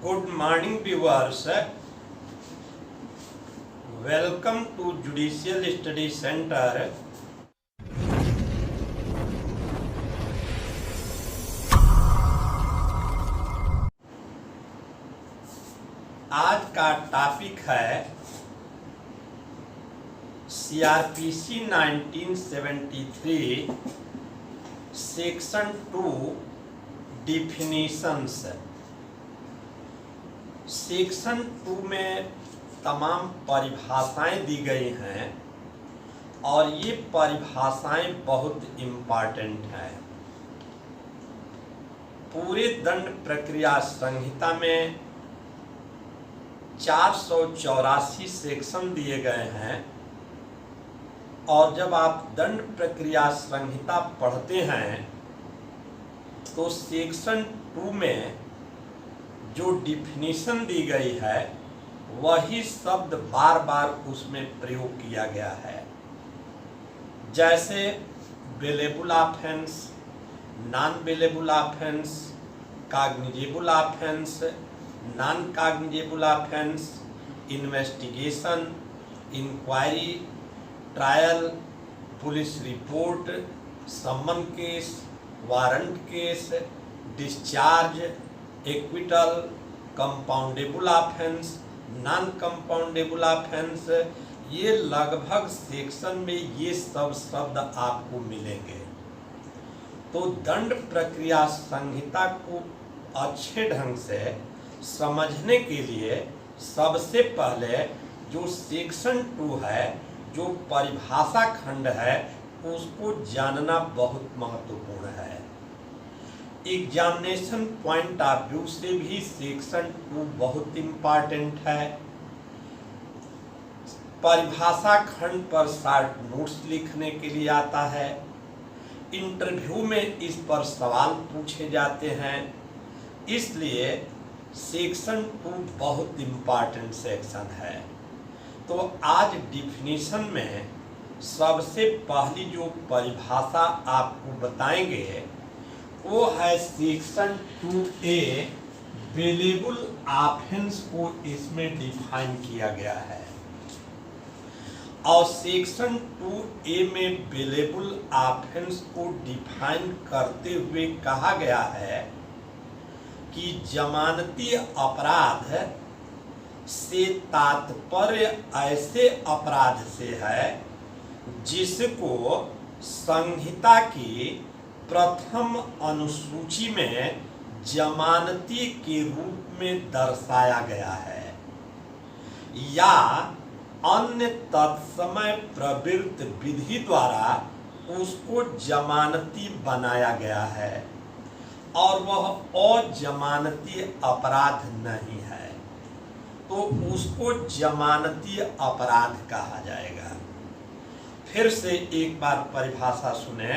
Good morning viewers. Welcome to Judicial Study Center. आज का topic है CRPC 1973 सेक्शन 2 डिफिनीशंस। सेक्शन 2 में तमाम परिभाषाएं दी गई हैं और ये परिभाषाएं बहुत इम्पॉर्टेंट हैं। पूरे दंड प्रक्रिया संहिता में 484 सेक्शन दिए गए हैं और जब आप दंड प्रक्रिया संहिता पढ़ते हैं तो सेक्शन 2 में जो डिफिनीशन दी गई है वही शब्द बार बार उसमें प्रयोग किया गया है, जैसे bailable offence, non bailable offence, cognizable offence, non cognizable offence, investigation, inquiry, trial, police report, summon case, warrant case, discharge, acquittal, compoundable offence, non compoundable offence. ये लगभग सेक्शन में ये सब शब्द आपको मिलेंगे। तो दंड प्रक्रिया संहिता को अच्छे ढंग से समझने के लिए सबसे पहले जो सेक्शन 2 है, जो परिभाषा खंड है, उसको जानना बहुत महत्वपूर्ण है। एग्जामिनेशन पॉइंट ऑफ व्यू से भी सेक्शन 2 बहुत इम्पॉर्टेंट है। परिभाषा खंड पर शॉर्ट नोट्स लिखने के लिए आता है। इंटरव्यू में इस पर सवाल पूछे जाते हैं, इसलिए सेक्शन 2 बहुत इम्पॉर्टेंट सेक्शन है। तो आज डिफिनीशन में सबसे पहली जो परिभाषा आपको बताएंगे वो है सेक्शन 2A। बेलेबल ऑफेंस को इसमें डिफाइन किया गया है और सेक्शन 2A में बेलेबल ऑफेंस को डिफाइन करते हुए कहा गया है कि जमानती अपराध से तात्पर्य ऐसे अपराध से है जिसको संहिता की प्रथम अनुसूची में जमानती के रूप में दर्शाया गया है या अन्य तत्समय प्रवृत्त विधि द्वारा उसको जमानती बनाया गया है और वह अजमानती अपराध नहीं है, तो उसको जमानती अपराध कहा जाएगा। फिर से एक बार परिभाषा सुने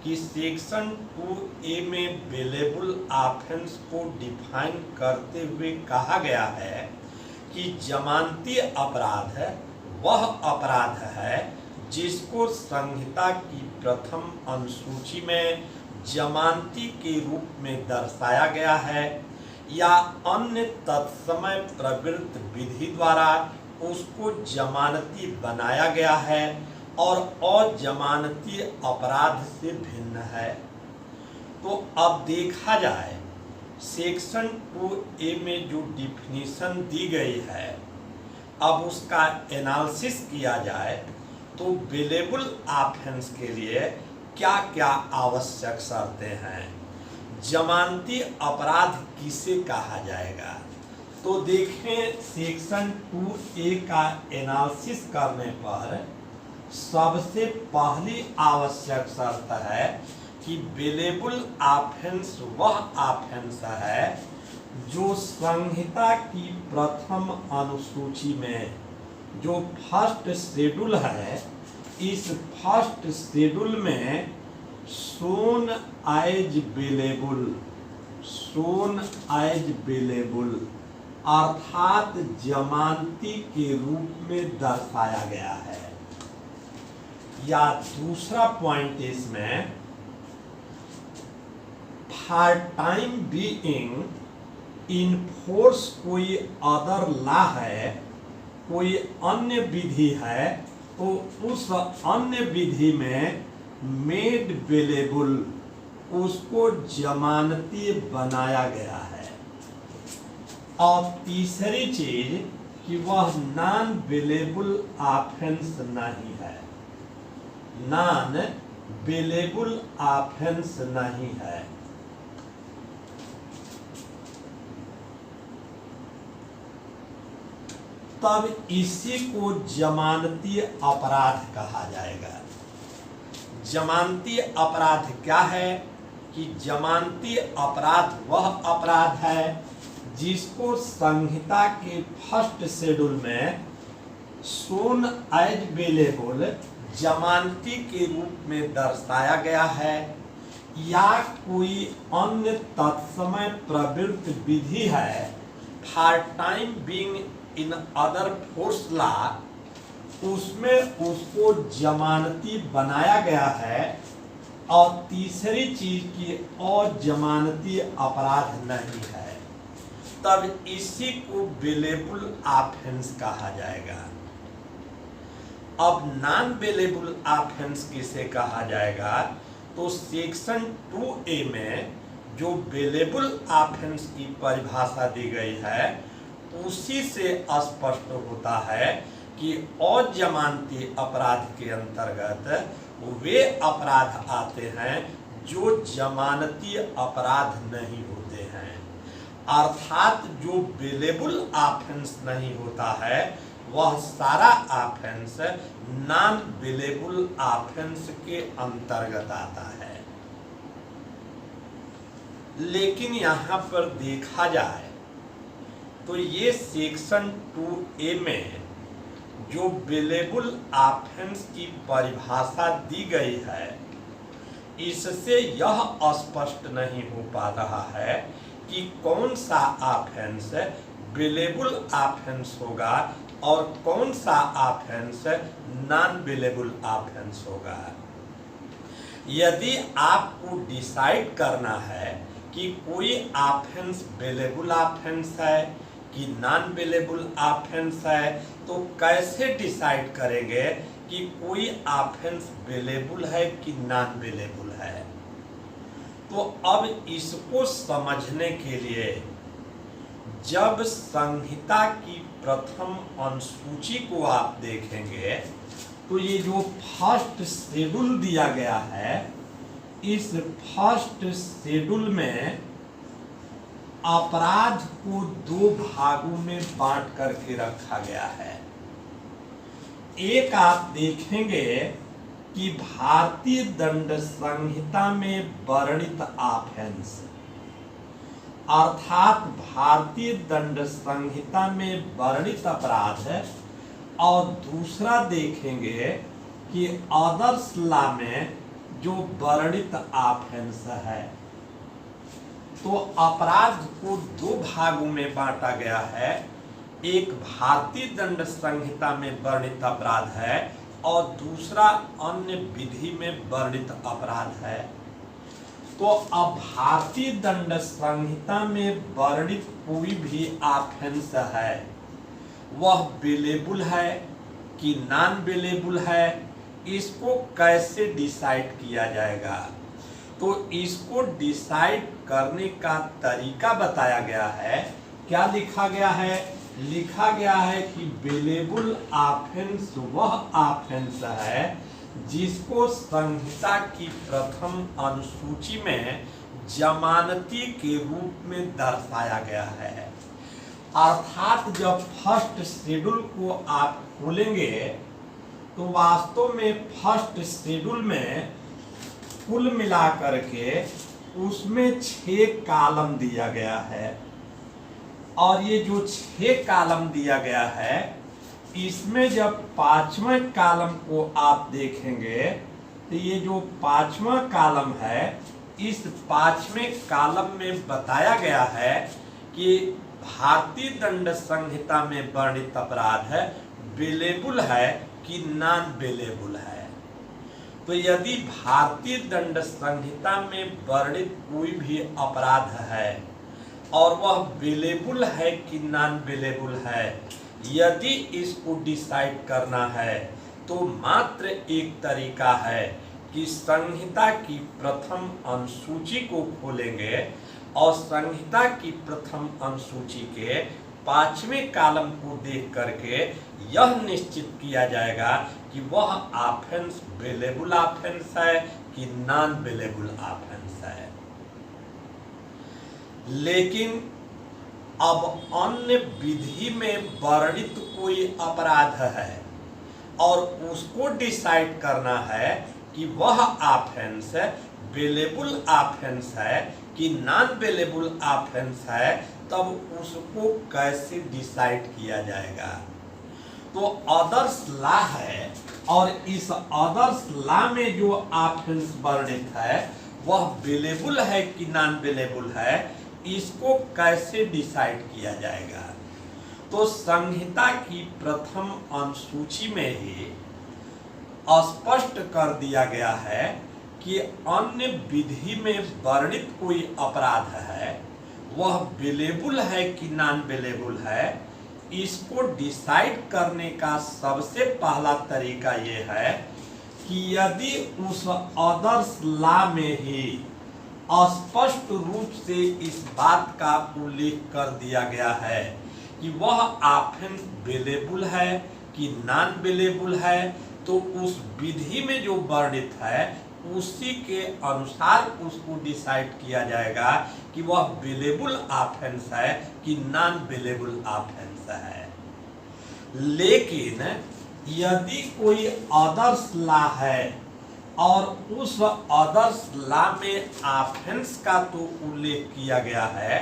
कि सेक्शन 2A में बेलेबल ऑफेंस को डिफाइन करते हुए कहा गया है कि जमानती अपराध वह अपराध है जिसको संहिता की प्रथम अनुसूची में जमानती के रूप में दर्शाया गया है या अन्य तत्समय प्रवृत्त विधि द्वारा उसको जमानती बनाया गया है और अजमानती अपराध से भिन्न है। तो अब देखा जाए सेक्शन 2A में जो डिफिनीशन दी गई है, अब उसका एनालिसिस किया जाए तो बेलेबल ऑफेंस के लिए क्या क्या आवश्यक शर्तें हैं, जमानती अपराध किसे कहा जाएगा। तो देखें सेक्शन 2A का एनालिसिस करने पर सबसे पहली आवश्यक शर्त है कि बेलेबल ऑफेंस वह ऑफेंस है जो संहिता की प्रथम अनुसूची में जो फर्स्ट शेड्यूल है, इस फर्स्ट शेड्यूल में सोन एज बेलेबल अर्थात जमानती के रूप में दर्शाया गया है। या दूसरा पॉइंट इसमें फॉर टाइम बीइंग इनफोर्स कोई अदर लॉ है, कोई अन्य विधि है, तो उस अन्य विधि में मेड बेलेबल, उसको जमानती बनाया गया है। और तीसरी चीज कि वह नॉन बेलेबल ऑफेंस नहीं है, नॉन बेलेबल ऑफेंस नहीं है। तब इसी को जमानती अपराध कहा जाएगा। जमानती अपराध क्या है कि जमानती अपराध वह अपराध है जिसको संहिता के फर्स्ट शेड्यूल में सोन एज बेलेबल जमानती के रूप में दर्शाया गया है, या कोई अन्य तत्समय प्रवृत्त विधि है for time being in other force law, उसमें उसको जमानती बनाया गया है। और तीसरी चीज की और जमानती अपराध नहीं है, तब इसी को बेलेबल ऑफेंस कहा जाएगा। अब नॉन बेलेबल ऑफेंस किसे कहा जाएगा, तो सेक्शन 2A में जो बेलेबल ऑफेंस की परिभाषा दी गई है उसी से स्पष्ट होता है कि अजमानती अपराध के अंतर्गत वे अपराध आते हैं जो जमानती अपराध नहीं होते हैं। अर्थात जो बेलेबल ऑफेंस नहीं होता है वह सारा ऑफेंस नॉन बेलेबल ऑफेंस के अंतर्गत आता है। लेकिन यहाँ पर देखा जाए तो ये सेक्शन 2A में जो बेलेबल ऑफेंस की परिभाषा दी गई है इससे यह स्पष्ट नहीं हो पा रहा है कि कौन सा ऑफेंस बेलेबल ऑफेंस होगा और कौन सा ऑफेंस नॉन बेलेबल ऑफेंस होगा। यदि आपको डिसाइड करना है कि कोई ऑफेंस बेलेबल ऑफेंस है कि नॉन बेलेबल ऑफेंस है, तो कैसे डिसाइड करेंगे कि कोई ऑफेंस बेलेबल है कि नॉन बेलेबल है। तो अब इसको समझने के लिए जब संहिता की प्रथम अनुसूची को आप देखेंगे तो ये जो फर्स्ट शेड्यूल दिया गया है, इस फर्स्ट शेड्यूल में अपराध को 2 भागों में बांट करके रखा गया है। एक आप देखेंगे कि भारतीय दंड संहिता में वर्णित ऑफेंस, अर्थात भारतीय दंड संहिता में वर्णित अपराध है, और दूसरा देखेंगे कि अदर्स लॉ में जो वर्णित ऑफेंस है। तो अपराध को 2 भागों में बांटा गया है। एक भारतीय दंड संहिता में वर्णित अपराध है और दूसरा अन्य विधि में वर्णित अपराध है। तो अब भारतीय दंड संहिता में वर्णित कोई भी ऑफेंस है वह बेलेबल है कि नॉन बेलेबल है, इसको कैसे डिसाइड किया जाएगा। तो इसको डिसाइड करने का तरीका बताया गया है। क्या लिखा गया है? लिखा गया है कि बेलेबल ऑफेंस वह ऑफेंस है जिसको संहिता की प्रथम अनुसूची में जमानती के रूप में दर्शाया गया है। अर्थात जब फर्स्ट शेड्यूल को आप खोलेंगे तो वास्तव में फर्स्ट शेड्यूल में कुल मिलाकर के उसमें 6 कॉलम दिया गया है, और ये जो 6 कॉलम दिया गया है इसमें जब 5वें कॉलम को आप देखेंगे तो ये जो 5वां कॉलम है, इस 5वें कॉलम में बताया गया है कि भारतीय दंड संहिता में वर्णित अपराध है बेलेबल है कि नॉन बेलेबल है। तो यदि भारतीय दंड संहिता में वर्णित कोई भी अपराध है और वह बेलेबल है कि नॉन बेलेबल है, यदि इसको डिसाइड करना है तो मात्र एक तरीका है कि संहिता की प्रथम अनुसूची को खोलेंगे और संहिता की प्रथम अनुसूची के 5वें कॉलम को देख करके यह निश्चित किया जाएगा कि वह ऑफेंस बेलेबल ऑफेंस है कि नॉन बेलेबल ऑफेंस है। लेकिन अब अन्य विधि में वर्णित कोई अपराध है और उसको डिसाइड करना है कि वह ऑफेंस बेलेबल ऑफेंस है कि नॉन बेलेबल ऑफेंस है, तब उसको कैसे डिसाइड किया जाएगा। तो अदर्स लॉ है और इस अदर्स लॉ में जो ऑफेंस वर्णित है वह बेलेबल है कि नॉन बेलेबल है, इसको कैसे डिसाइड किया जाएगा। तो संहिता की प्रथम अनुसूची में ही स्पष्ट कर दिया गया है कि अन्य विधि में वर्णित कोई अपराध है वह बेलेबल है कि नॉन बेलेबल है, इसको डिसाइड करने का सबसे पहला तरीका यह है कि यदि उस अदर्स लॉ में ही स्पष्ट रूप से इस बात का उल्लेख कर दिया गया है कि वह ऑफेंस बेलेबल है कि नॉन बेलेबल है, तो उस विधि में जो वर्णित है उसी के अनुसार उसको डिसाइड किया जाएगा कि वह बेलेबल ऑफेंस है कि नॉन बेलेबल ऑफेंस है। लेकिन यदि कोई अदर्स लॉ है और उस अदर्स लॉ में ऑफेंस का तो उल्लेख किया गया है,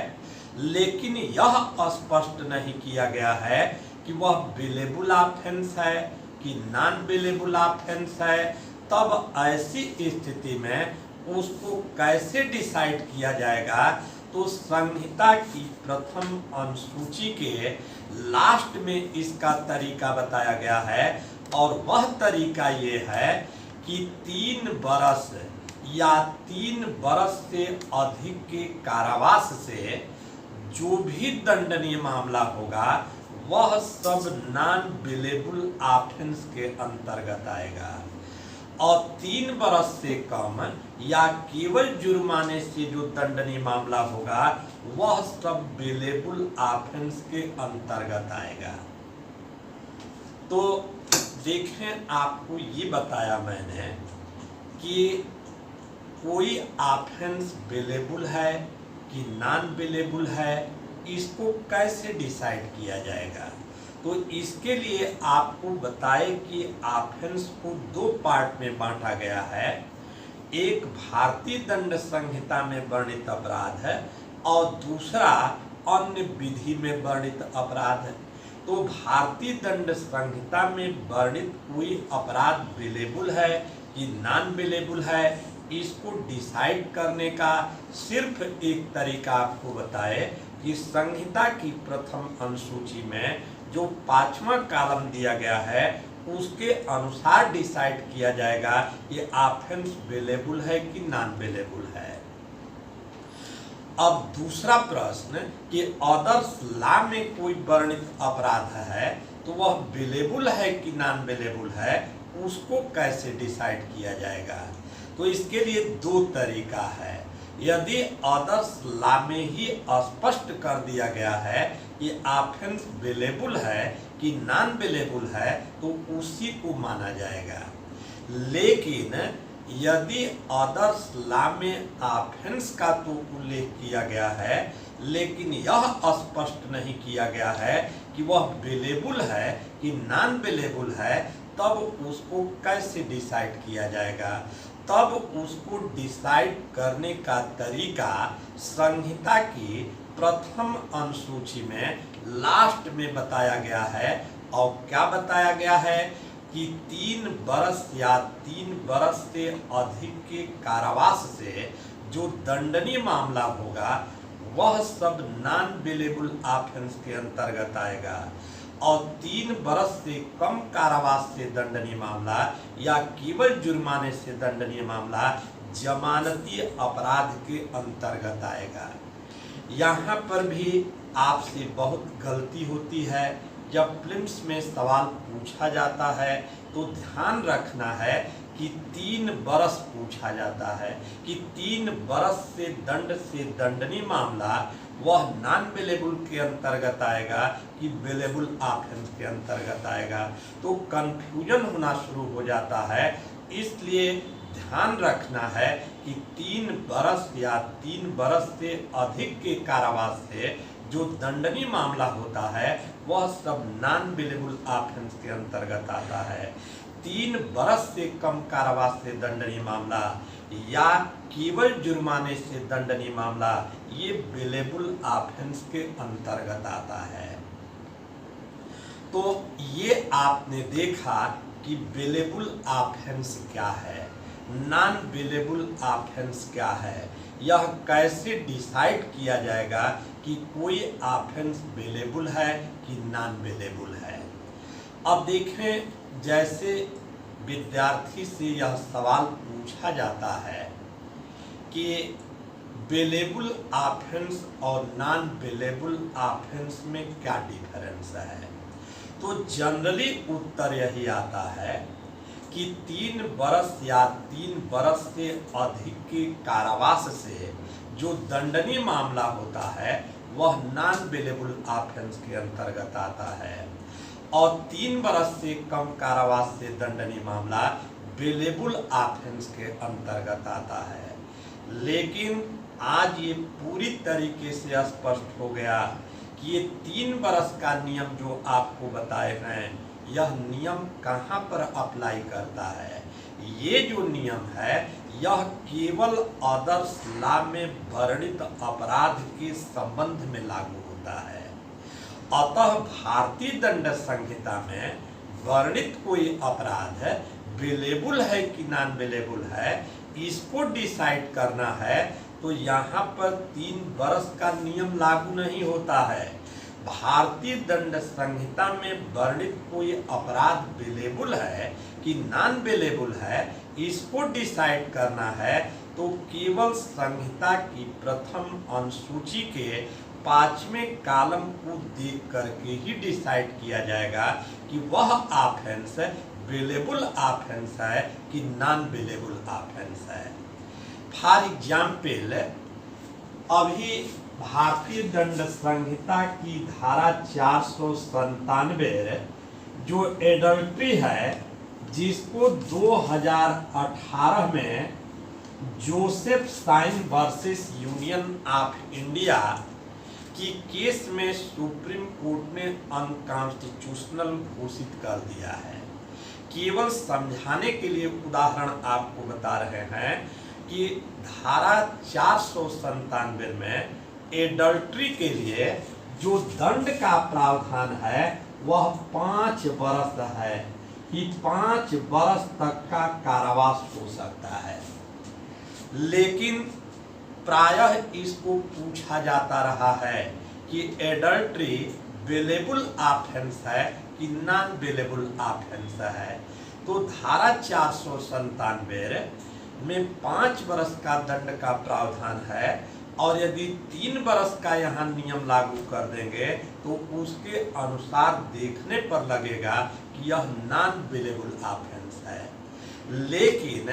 लेकिन यह स्पष्ट नहीं किया गया है कि वह बेलेबल ऑफेंस है कि नॉन बेलेबल ऑफेंस है, तब ऐसी स्थिति में उसको कैसे डिसाइड किया जाएगा। तो संहिता की प्रथम अनुसूची के लास्ट में इसका तरीका बताया गया है और वह तरीका ये है कि 3 बरस या 3 बरस से अधिक के कारावास से जो भी दंडनीय मामला होगा वह सब नॉन बेलेबल ऑफेंस के अंतर्गत आएगा और 3 बरस से कम या केवल जुर्माने से जो दंडनीय मामला होगा वह सब बेलेबल ऑफेंस के अंतर्गत आएगा। तो देखें, आपको ये बताया मैंने कि कोई ऑफेंस बेलेबल है कि नॉन बेलेबल है, इसको कैसे डिसाइड किया जाएगा। तो इसके लिए आपको बताए कि ऑफेंस को 2 पार्ट में बांटा गया है। एक भारतीय दंड संहिता में वर्णित अपराध है और दूसरा अन्य विधि में वर्णित अपराध है। तो भारतीय दंड संहिता में वर्णित कोई अपराध बेलेबल है कि नॉन बेलेबल है, इसको डिसाइड करने का सिर्फ एक तरीका आपको बताए कि संहिता की प्रथम अनुसूची में जो 5वां कॉलम दिया गया है उसके अनुसार डिसाइड किया जाएगा ये ऑफेंस बेलेबल है कि नॉन बेलेबल है। अब दूसरा प्रश्न कि अदर्स लॉ में कोई वर्णित अपराध है तो वह बेलेबल है कि नॉन बेलेबल है, उसको कैसे डिसाइड किया जाएगा। तो इसके लिए 2 तरीका है। यदि अदर्स लॉ में ही स्पष्ट कर दिया गया है कि ऑफेंस बेलेबल है कि नॉन बेलेबल है तो उसी को माना जाएगा। लेकिन यदि अदर्स लॉ में ऑफेंस का तो उल्लेख किया गया है लेकिन यह स्पष्ट नहीं किया गया है कि वह बेलेबल है कि नॉन बेलेबल है, तब उसको कैसे डिसाइड किया जाएगा। तब उसको डिसाइड करने का तरीका संहिता की प्रथम अनुसूची में लास्ट में बताया गया है। और क्या बताया गया है कि 3 बरस या 3 बरस से अधिक के कारावास से जो दंडनीय मामला होगा वह सब नॉन बेलेबल ऑफेंस के अंतर्गत आएगा और 3 बरस से कम कारावास से दंडनीय मामला या केवल जुर्माने से दंडनीय मामला जमानती अपराध के अंतर्गत आएगा। यहाँ पर भी आपसे बहुत गलती होती है। जब प्रीलिम्स में सवाल पूछा जाता है तो ध्यान रखना है कि 3 बरस पूछा जाता है कि 3 बरस से दंडनीय मामला वह नॉन बेलेबल के अंतर्गत आएगा कि बेलेबल ऑफेंस के अंतर्गत आएगा। तो कंफ्यूजन होना शुरू हो जाता है। इसलिए ध्यान रखना है कि 3 बरस या 3 बरस से अधिक के कारावास से जो दंडनीय मामला होता है वह सब नॉन बेलेबल ऑफेंस के अंतर्गत आता है। 3 बरस से कम कारावास से दंडनीय मामला या केवल जुर्माने से दंडनीय मामला ये बेलेबल ऑफेंस के अंतर्गत आता है। तो ये आपने देखा कि बेलेबल ऑफेंस क्या है, नॉन बेलेबल ऑफेंस क्या है, यह कैसे डिसाइड किया जाएगा कि कोई ऑफेंस बेलेबल है कि नॉन बेलेबल है। अब देखें, जैसे विद्यार्थी से यह सवाल पूछा जाता है कि बेलेबल ऑफेंस और नॉन बेलेबल ऑफेंस में क्या डिफरेंस है, तो जनरली उत्तर यही आता है कि 3 बरस या 3 बरस से अधिक के कारावास से जो दंडनीय मामला होता है वह नॉन बेलेबल ऑफेंस के अंतर्गत आता है और 3 बरस से कम कारावास से दंडनीय मामला बेलेबल ऑफेंस के अंतर्गत आता है। लेकिन आज ये पूरी तरीके से स्पष्ट हो गया कि ये 3 बरस का नियम जो आपको बताए हैं यह नियम कहाँ पर अप्लाई करता है। ये जो नियम है यह केवल आदर्श लॉ में वर्णित अपराध के संबंध में लागू होता है। अतः भारतीय दंड संहिता में वर्णित कोई अपराध बेलेबल है कि नॉन बेलेबल है, इसको डिसाइड करना है तो यहाँ पर 3 बरस का नियम लागू नहीं होता है। भारतीय दंड संहिता में वर्णित कोई अपराध बेलेबल है कि नॉन बेलेबल है, इसको डिसाइड करना है तो केवल संहिता की प्रथम अनुसूची के 5वें कॉलम को देख करके ही डिसाइड किया जाएगा कि वह ऑफेंस बेलेबल ऑफेंस है कि नॉन बेलेबल ऑफेंस है। फॉर एग्जाम्पल, अभी भारतीय दंड संहिता की धारा 497 जो एडल्ट्री है, जिसको 2018 में Joseph Shine versus Union of India की केस में सुप्रीम कोर्ट ने अनकॉन्स्टिट्यूशनल घोषित कर दिया है। केवल समझाने के लिए उदाहरण आपको बता रहे हैं कि धारा 497 में एडल्ट्री के लिए जो दंड का प्रावधान है वह 5 बरस है कि 5 बरस तक का कारावास हो सकता है। लेकिन प्रायः इसको पूछा जाता रहा है कि एडल्ट्री बेलेबल ऑफेंस है कि नॉन बेलेबल ऑफेंस है। तो धारा 497 में 5 बरस का दंड का प्रावधान है और यदि 3 बरस का यहाँ नियम लागू कर देंगे तो उसके अनुसार देखने पर लगेगा कि यह नॉन बेलेबल ऑफेंस है। लेकिन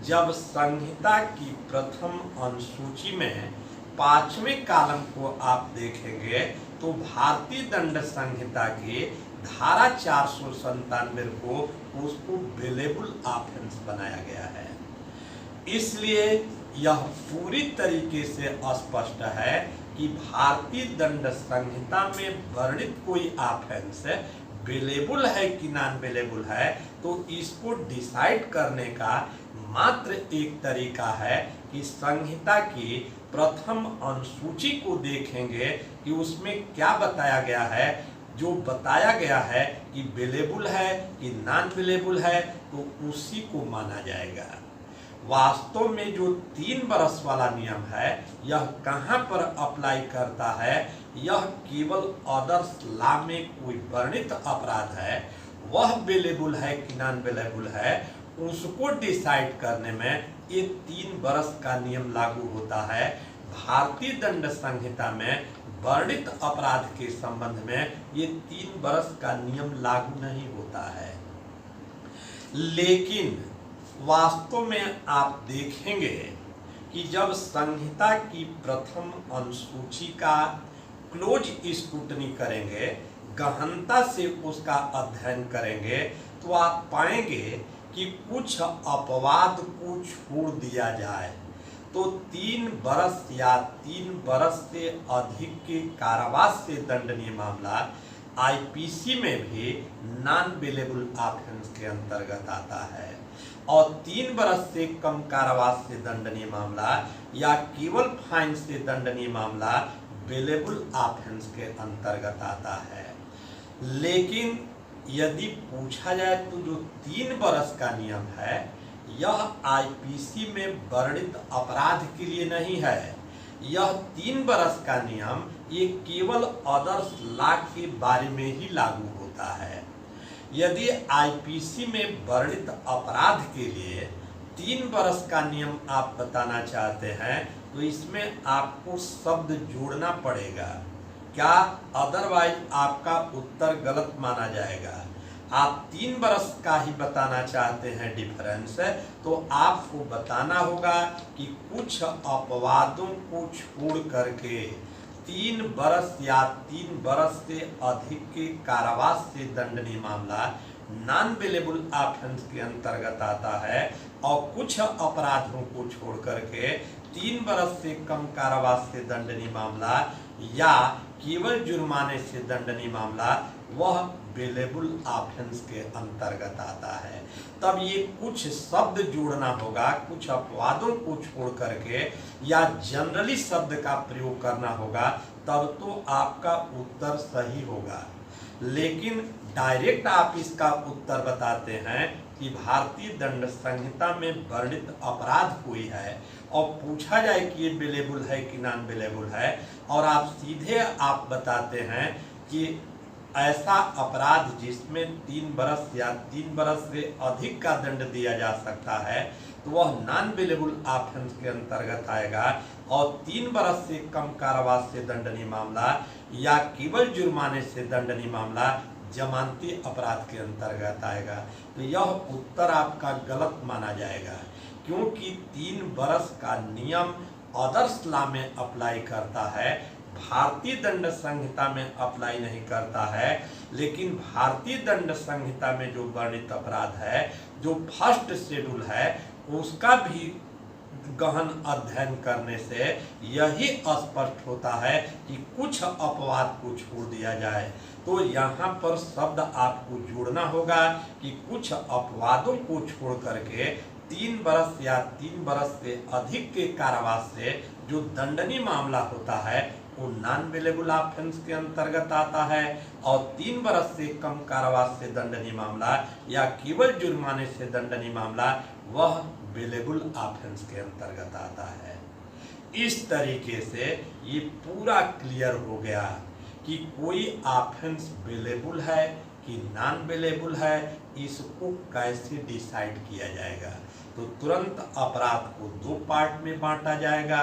जब संहिता की प्रथम अनुसूची में 5वें कॉलम को आप देखेंगे तो भारतीय दंड संहिता की धारा 497 को उसको बेलेबल ऑफेंस बनाया गया है। इसलिए यह पूरी तरीके से स्पष्ट है कि भारतीय दंड संहिता में वर्णित कोई ऑफेंस बेलेबल है कि नॉन बेलेबल है, तो इसको डिसाइड करने का मात्र एक तरीका है कि संहिता की प्रथम अनुसूची को देखेंगे कि उसमें क्या बताया गया है। जो बताया गया है कि बेलेबल है कि नॉन बेलेबल है तो उसी को माना जाएगा। वास्तव में जो 3 बरस वाला नियम है यह कहाँ पर अप्लाई करता है, यह केवल आदर्श लॉ में कोई वर्णित अपराध है वह बेलेबल है कि नॉन बेलेबल है उसको डिसाइड करने में ये 3 बरस का नियम लागू होता है। भारतीय दंड संहिता में वर्णित अपराध के संबंध में ये 3 वर्ष का नियम लागू नहीं होता है। लेकिन वास्तव में आप देखेंगे कि जब संहिता की प्रथम अनुसूची का क्लोज स्क्रूटनी करेंगे, गहनता से उसका अध्ययन करेंगे, तो आप पाएंगे कि कुछ अपवाद को छोड़ दिया जाए तो 3 वर्ष या 3 वर्ष से अधिक के कारावास से दंडनीय मामला आईपीसी में भी नॉन बेलेबल ऑफेंस के अंतर्गत आता है, और 3 वर्ष से कम कारावास से दंडनीय मामला या केवल फाइन से दंडनीय मामला बेलेबल ऑफेंस के अंतर्गत आता है। लेकिन यदि पूछा जाए तो जो 3 वर्ष का नियम है यह आईपीसी में वर्णित अपराध के लिए नहीं है। यह 3 वर्ष का नियम ये केवल आदर्श लॉ के बारे में ही लागू होता है। यदि आईपीसी में वर्णित अपराध के लिए 3 वर्ष का नियम आप बताना चाहते हैं तो इसमें आपको शब्द जोड़ना पड़ेगा, क्या अदरवाइज आपका उत्तर गलत माना जाएगा। आप 3 वर्ष का ही बताना चाहते हैं डिफरेंस, तो आपको बताना होगा कि कुछ अपवादों को छोड़ करके 3 वर्ष या 3 वर्ष से अधिक के कारावास से दंडनीय मामला नॉन बेलेबल ऑफेंस के अंतर्गत आता है, और कुछ अपराधों को छोड़ करके 3 वर्ष से कम कारावास से दंडनीय मामला या केवल जुर्माने से दंडनीय मामला वह बेलेबल ऑफेंस के अंतर्गत आता है। तब ये कुछ शब्द जोड़ना होगा, कुछ अपवादों को छोड़ करके या जनरली शब्द का प्रयोग करना होगा, तब तो आपका उत्तर सही होगा। लेकिन डायरेक्ट आप इसका उत्तर बताते हैं कि भारतीय दंड संहिता में वर्णित अपराध कोई है और पूछा जाए कि ये बेलेबल है कि नॉन बेलेबल है, और आप सीधे आप बताते हैं कि ऐसा अपराध जिसमें 3 वर्ष या 3 वर्ष से अधिक का दंड दिया जा सकता है तो वह नॉन बेलेबल ऑफेंस के अंतर्गत आएगा, और 3 वर्ष से कम कारावास से दंडनीय मामला या केवल जुर्माने से दंडनीय मामला जमानती अपराध के अंतर्गत आएगा। तो यह उत्तर आपका गलत माना जाएगा, क्योंकि 3 वर्ष का नियम आदर्श लॉ में अप्लाई करता है, भारतीय दंड संहिता में अप्लाई नहीं करता है। लेकिन भारतीय दंड संहिता में जो वर्णित अपराध है, जो फर्स्ट शेड्यूल है, उसका भी गहन अध्ययन करने से यही स्पष्ट होता है कि कुछ अपवाद को छोड़ दिया जाए। तो यहाँ पर शब्द आपको जोड़ना होगा कि कुछ अपवादों को छोड़ करके 3 वर्ष या 3 वर्ष से अधिक के कारावास से जो दंडनीय मामला होता है वो नॉन बेलेबल ऑफेंस के अंतर्गत आता है, और 3 वर्ष से कम कारावास से दंडनीय मामला या केवल जुर्माने से दंडनीय मामला वह बेलेबल ऑफेंस के अंतर्गत आता है। इस तरीके से ये पूरा क्लियर हो गया कि कोई ऑफेंस बेलेबल है कि नॉन बेलेबल है, इसको कैसे डिसाइड किया जाएगा। तो तुरंत अपराध को 2 पार्ट में बांटा जाएगा,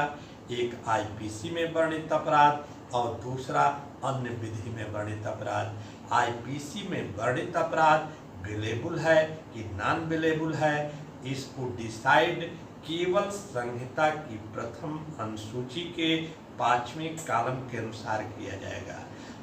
एक आईपीसी में वर्णित अपराध और दूसरा अन्य विधि में वर्णित अपराध। आईपीसी में वर्णित अपराध बेलेबल है कि नॉन बेलेबल है, इसको डिसाइड केवल संहिता की प्रथम अनुसूची के 5वें कॉलम के अनुसार किया जाएगा।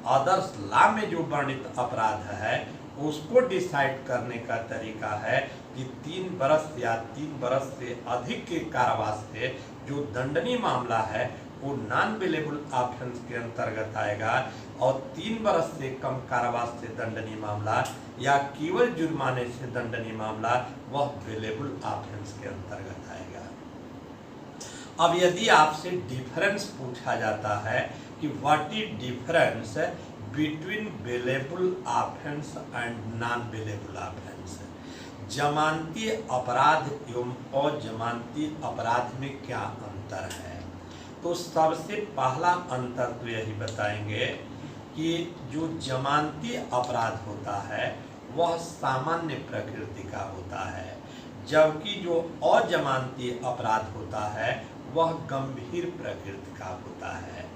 आदर्श लॉ में जो वर्णित अपराध है उसको डिसाइड करने का तरीका है कि 3 वर्ष या 3 वर्ष से अधिक के कारावास से जो दंडनीय मामला है वो नॉन बेलेबल ऑफेंस के अंतर्गत आएगा, और 3 वर्ष से कम कारावास से दंडनीय मामला या केवल जुर्माने से दंडनीय मामला वह बेलेबल ऑफेंस के अंतर्गत आएगा। अब यदि आपसे डिफरेंस पूछा जाता है कि what is difference between bailable offence and non bailable offence, जमानती अपराध एवं अजमानती अपराध में क्या अंतर है, तो सबसे पहला अंतर तो यही बताएंगे कि जो जमानती अपराध होता है वह सामान्य प्रकृति का होता है, जबकि जो अजमानती अपराध होता है वह गंभीर प्रकृति का होता है।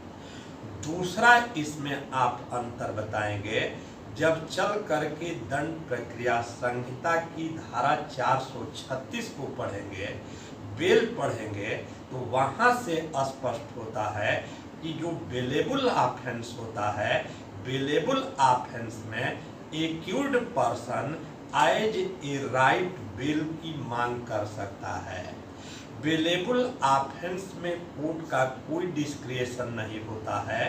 दूसरा इसमें आप अंतर बताएंगे, जब चल करके दंड प्रक्रिया संहिता की धारा 436 को पढ़ेंगे, बेल पढ़ेंगे, तो वहां से स्पष्ट होता है कि जो बेलेबल ऑफेंस होता है, बेलेबल ऑफेंस में accused person as a right bail की मांग कर सकता है। बेलेबल ऑफेंस में कोर्ट का कोई डिस्क्रिएशन नहीं होता है।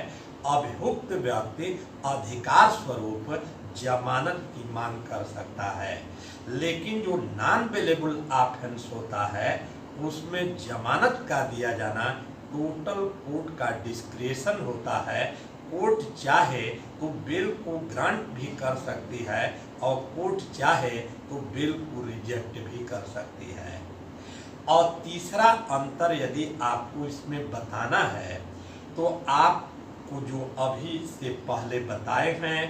अभियुक्त व्यक्ति अधिकार स्वरूप जमानत की मांग कर सकता है, लेकिन जो नॉन बेलेबल ऑफेंस होता है उसमें जमानत का दिया जाना टोटल कोर्ट का डिस्क्रिएशन होता है। कोर्ट चाहे तो बेल को ग्रांट भी कर सकती है और कोर्ट चाहे तो बेल को रिजेक्ट भी कर सकती है। और तीसरा अंतर यदि आपको इसमें बताना है तो आपको जो अभी से पहले बताए हैं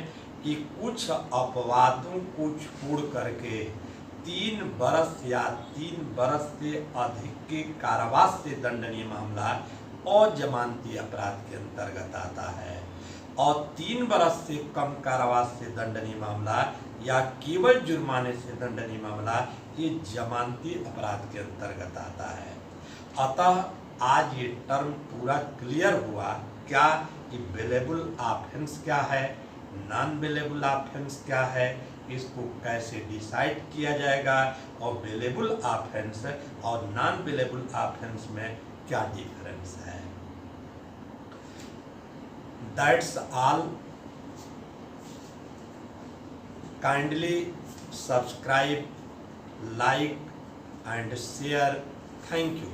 कि कुछ अपवादों को छोड़ करके 3 बरस या 3 बरस से अधिक के कारावास से दंडनीय मामला अजमानती अपराध के अंतर्गत आता है, और 3 बरस से कम कारावास से दंडनीय मामला या केवल जुर्माने से दंडनीय मामला ये जमानती अपराध के अंतर्गत आता है। अतः आज ये टर्म पूरा क्लियर हुआ क्या कि बेलेबल ऑफेंस क्या है, नॉन बेलेबल ऑफेंस क्या है, इसको कैसे डिसाइड किया जाएगा, और बेलेबल ऑफेंस और नॉन बेलेबल ऑफेंस में क्या डिफरेंस है। That's all. Kindly subscribe, like and share. Thank you.